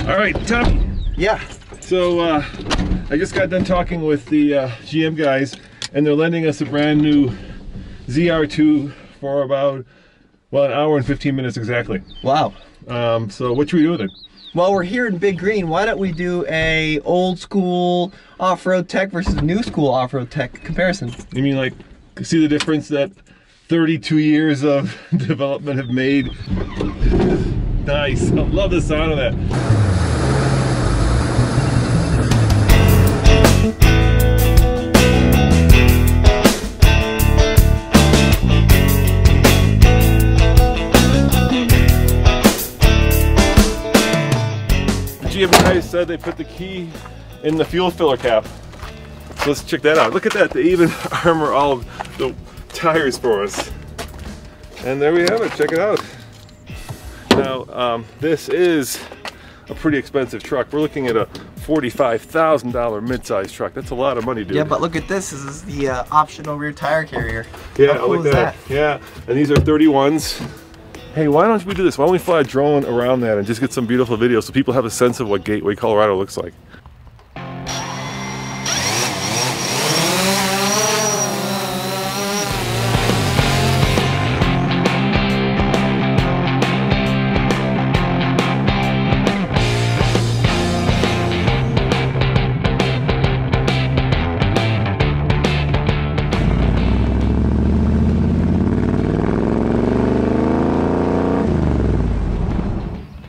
All right, Tommy. Yeah. So I just got done talking with the GM guys, and they're lending us a brand new ZR2 for about, well, an hour and 15 minutes exactly. Wow. So what should we do with it? Well, we're here in Big Green. Why don't we do a old school off-road tech versus new school off-road tech comparison? You mean like see the difference that 32 years of development have made? Nice. I love the sound of that. The GM guys said they put the key in the fuel filler cap. So let's check that out. Look at that, they even armor all of the tires for us. And there we have it, check it out. Now, this is a pretty expensive truck. We're looking at a $45,000 mid-size truck. That's a lot of money, dude. Yeah, but look at this. This is the optional rear tire carrier. Yeah, How cool look at that. Yeah, and these are 31s. Hey, why don't we do this? Why don't we fly a drone around that and just get some beautiful videos so people have a sense of what Gateway, Colorado looks like.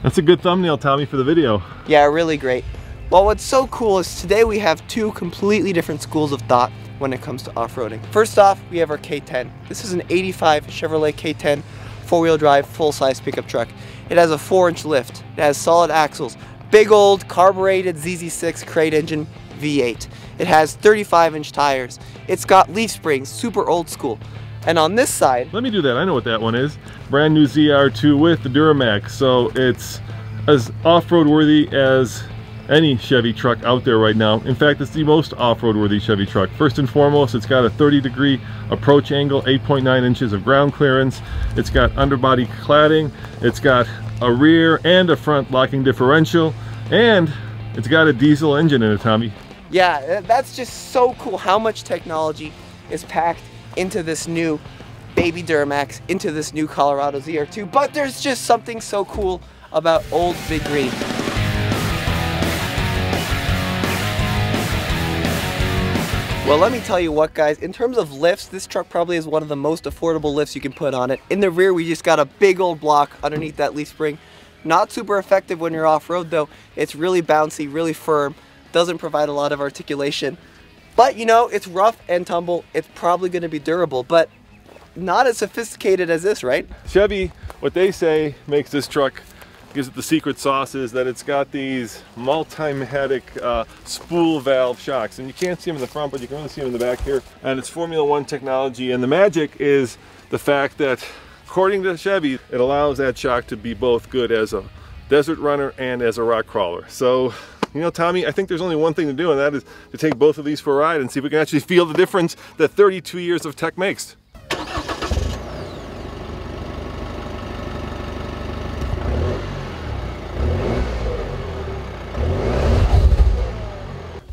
That's a good thumbnail, Tommy, for the video. Yeah, really great. Well, what's so cool is today we have two completely different schools of thought when it comes to off-roading. First off, we have our K10. This is an 85 Chevrolet K10 four-wheel drive full-size pickup truck. It has a 4-inch lift. It has solid axles, big old carbureted ZZ6 crate engine V8. It has 35-inch tires. It's got leaf springs, super old school. And on this side, let me do that. I know what that one is. Brand new ZR2 with the Duramax. So it's as off-road worthy as any Chevy truck out there right now. In fact, it's the most off-road worthy Chevy truck. First and foremost, it's got a 30-degree approach angle, 8.9 inches of ground clearance. It's got underbody cladding. It's got a rear and a front locking differential. And it's got a diesel engine in it, Tommy. Yeah, that's just so cool how much technology is packed into this new baby Duramax, into this new Colorado ZR2, but there's just something so cool about old Big Green. Well, let me tell you what, guys, in terms of lifts, this truck probably is one of the most affordable lifts you can put on it. In the rear, we just got a big old block underneath that leaf spring. Not super effective when you're off-road though. It's really bouncy, really firm, doesn't provide a lot of articulation. But you know, it's rough and tumble. It's probably going to be durable, but not as sophisticated as this, right? Chevy, what they say makes this truck, gives it the secret sauce, is that it's got these Multimatic spool valve shocks. And you can't see them in the front, but you can really see them in the back here. And it's Formula One technology. And the magic is the fact that, according to Chevy, it allows that shock to be both good as a desert runner and as a rock crawler. So, you know, Tommy, I think there's only one thing to do, and that is to take both of these for a ride and see if we can actually feel the difference that 32 years of tech makes.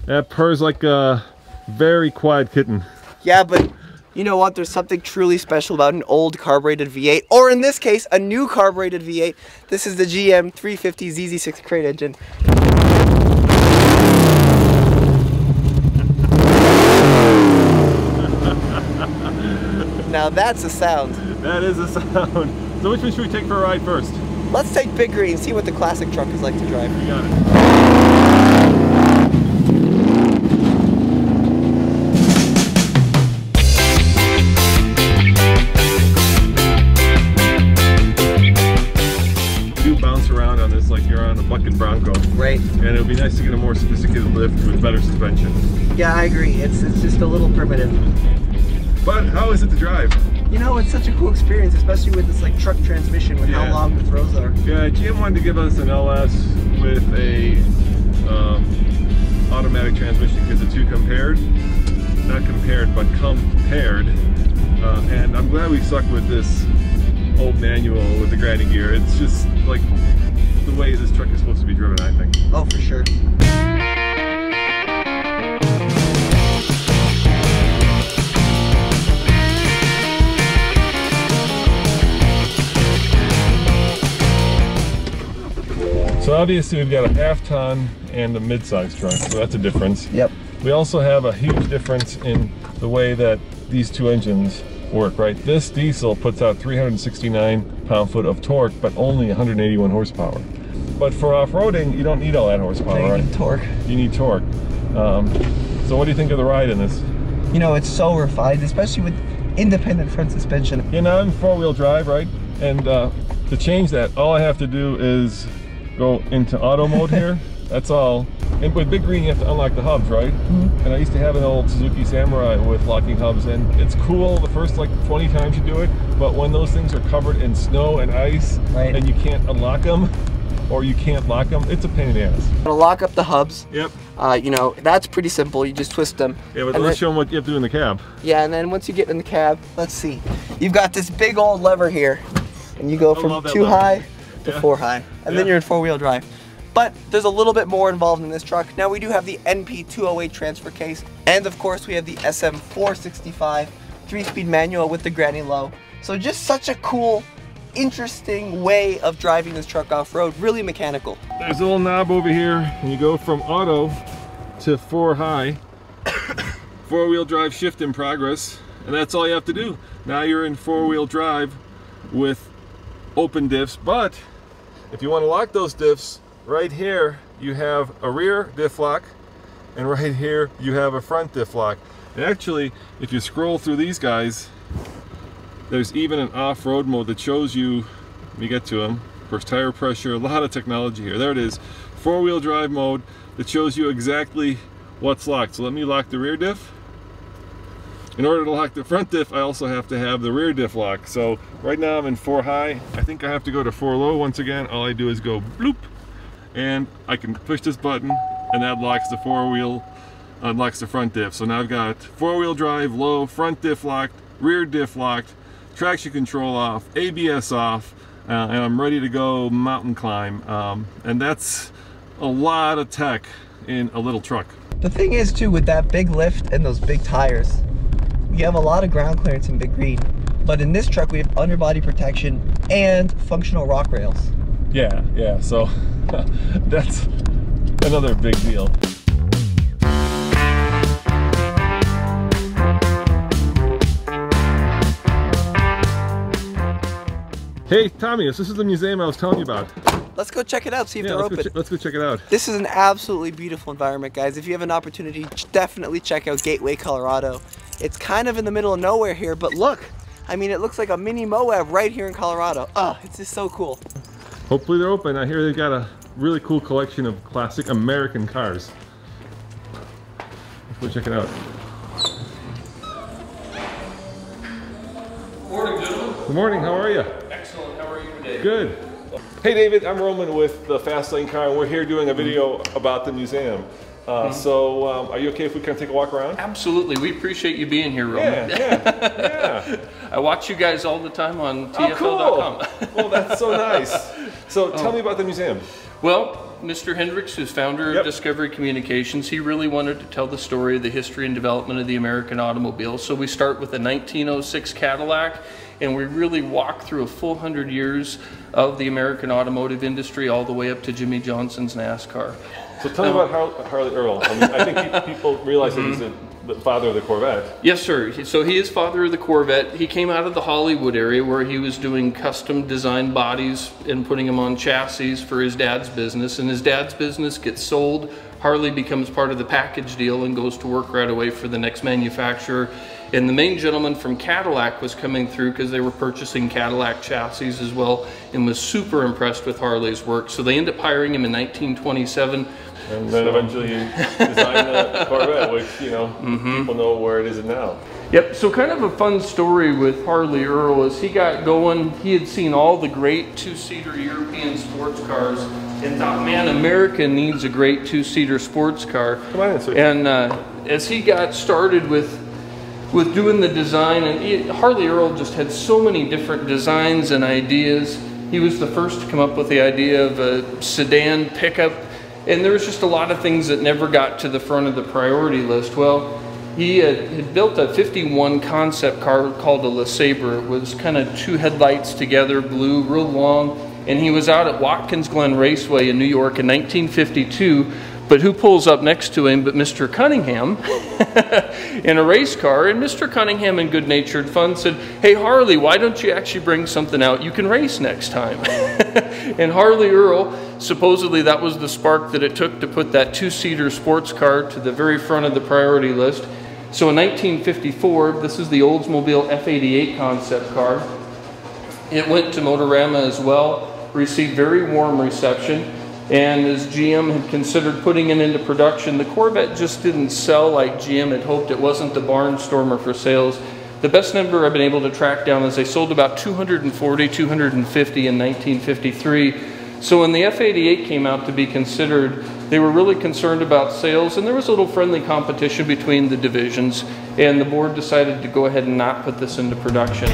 That purrs like a very quiet kitten. Yeah, but you know what? There's something truly special about an old carbureted V8, or in this case, a new carbureted V8. This is the GM 350 ZZ6 crate engine. Now that's a sound. That is a sound. So which one should we take for a ride first? Let's take Big Green and see what the classic truck is like to drive. You got it. Around on this like you're on a bucket Bronco. Right. And it would be nice to get a more sophisticated lift with better suspension. Yeah, I agree. It's just a little primitive. But how is it to drive? You know, it's such a cool experience, especially with this like truck transmission with how long the throws are. Yeah, GM wanted to give us an LS with a automatic transmission because the two compared. Not compared, but compared. And I'm glad we stuck with this old manual with the grinding gear. It's just like the way this truck is supposed to be driven, I think. Oh, for sure. So obviously we've got a half-ton and a mid-size truck, so that's a difference. Yep. We also have a huge difference in the way that these two engines work, right? This diesel puts out 369 pound-foot of torque, but only 181 horsepower. But for off-roading, you don't need all that horsepower, You right? need torque. You need torque. So what do you think of the ride in this? You know, it's so refined, especially with independent front suspension. You know, I'm four-wheel drive, right? And to change that, all I have to do is go into auto mode here. That's all. And with Big Green, you have to unlock the hubs, right? Mm-hmm. And I used to have an old Suzuki Samurai with locking hubs, and it's cool the first like 20 times you do it, but when those things are covered in snow and ice, right, and you can't unlock them, or you can't lock them, it's a pain in the ass. To lock up the hubs. Yep. You know, that's pretty simple. You just twist them. Yeah, but let's show them what you have to do in the cab. Yeah, and then once you get in the cab, let's see. You've got this big old lever here, and you go from 2 high to 4 high, and then you're in 4-wheel drive. But there's a little bit more involved in this truck. Now we do have the NP208 transfer case, and of course we have the SM465 3-speed manual with the granny low. So just such a cool, interesting way of driving this truck off-road, really mechanical. There's a little knob over here, and you go from auto to 4 high, 4-wheel drive shift in progress, and that's all you have to do. Now you're in 4-wheel drive with open diffs, but if you want to lock those diffs, right here you have a rear diff lock, and right here you have a front diff lock. And actually, if you scroll through these guys, there's even an off-road mode that shows you, let me get to them, of course, tire pressure, a lot of technology here. There it is, 4-wheel drive mode that shows you exactly what's locked. So let me lock the rear diff. In order to lock the front diff, I also have to have the rear diff lock. So right now I'm in 4 high. I think I have to go to 4 low once again. All I do is go bloop, and I can push this button, and that locks the 4-wheel, unlocks the front diff. So now I've got 4-wheel drive, low, front diff locked, rear diff locked, traction control off, ABS off, and I'm ready to go mountain climb. And that's a lot of tech in a little truck. The thing is too, with that big lift and those big tires, you have a lot of ground clearance in Big Green, but in this truck we have underbody protection and functional rock rails. Yeah, so that's another big deal. Hey Tommy, this is the museum I was telling you about. Let's go check it out, see if they're open. Let's go check it out. This is an absolutely beautiful environment, guys. If you have an opportunity, definitely check out Gateway, Colorado. It's kind of in the middle of nowhere here, but look, I mean, it looks like a mini Moab right here in Colorado. Oh, it's just so cool. Hopefully they're open. I hear they've got a really cool collection of classic American cars. Let's go check it out. Good morning, gentlemen. Good morning, how are you? Excellent, how are you today? Good. Hey David, I'm Roman with the Fast Lane Car, and we're here doing a video about the museum. So are you okay if we kind of take a walk around? Absolutely, we appreciate you being here, Roman. Yeah. I watch you guys all the time on TFL.com. Oh, cool. Well, that's so nice. So tell me about the museum. Well, Mr. Hendricks, who's founder of Discovery Communications, he really wanted to tell the story of the history and development of the American automobile. So we start with the 1906 Cadillac, and we really walk through a full 100 years of the American automotive industry all the way up to Jimmy Johnson's NASCAR. So tell me about Harley Earl. I mean, I think people realize that he's the father of the Corvette. Yes, sir. So he is father of the Corvette. He came out of the Hollywood area where he was doing custom designed bodies and putting them on chassis for his dad's business. And his dad's business gets sold. Harley becomes part of the package deal and goes to work right away for the next manufacturer. And the main gentleman from Cadillac was coming through because they were purchasing Cadillac chassis as well, and was super impressed with Harley's work. So they end up hiring him in 1927. And then eventually you designed the Corvette, which, you know, people know where it is now. Yep, so kind of a fun story with Harley Earl is he got going, he had seen all the great 2-seater European sports cars and thought, man, America needs a great 2-seater sports car. Come on in, sir. And as he got started with doing the design, and Harley Earl just had so many different designs and ideas, He was the first to come up with the idea of a sedan pickup, and there was just a lot of things that never got to the front of the priority list. Well, he had built a 51 concept car called a LeSabre. It was kind of two headlights together, blue, real long, and he was out at Watkins Glen Raceway in New York in 1952. But who pulls up next to him but Mr. Cunningham in a race car? And Mr. Cunningham, in good-natured fun, said, "Hey Harley, why don't you actually bring something out you can race next time?" And Harley Earl, supposedly that was the spark that it took to put that two-seater sports car to the very front of the priority list. So in 1954, this is the Oldsmobile F88 concept car. It went to Motorama as well, received very warm reception. And as GM had considered putting it into production, the Corvette just didn't sell like GM had hoped. It wasn't the barnstormer for sales. The best number I've been able to track down is they sold about 240, 250 in 1953. So when the F88 came out to be considered, they were really concerned about sales, and there was a little friendly competition between the divisions, and the board decided to go ahead and not put this into production.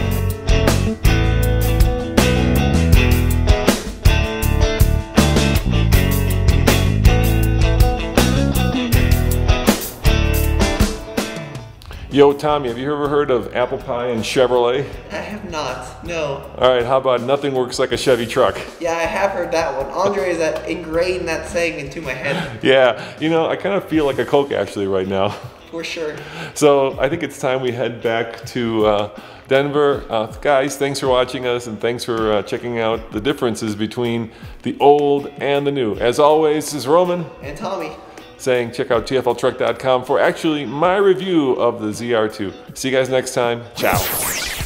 Yo, Tommy, have you ever heard of apple pie and Chevrolet? I have not, no. All right, how about nothing works like a Chevy truck? Yeah, I have heard that one. Andre has ingrained that saying into my head. Yeah, you know, I kind of feel like a Coke actually right now. For sure. So I think it's time we head back to Denver. Guys, thanks for watching us, and thanks for checking out the differences between the old and the new. As always, this is Roman. And Tommy. Saying check out tfltruck.com for actually my review of the ZR2. See you guys next time. Ciao.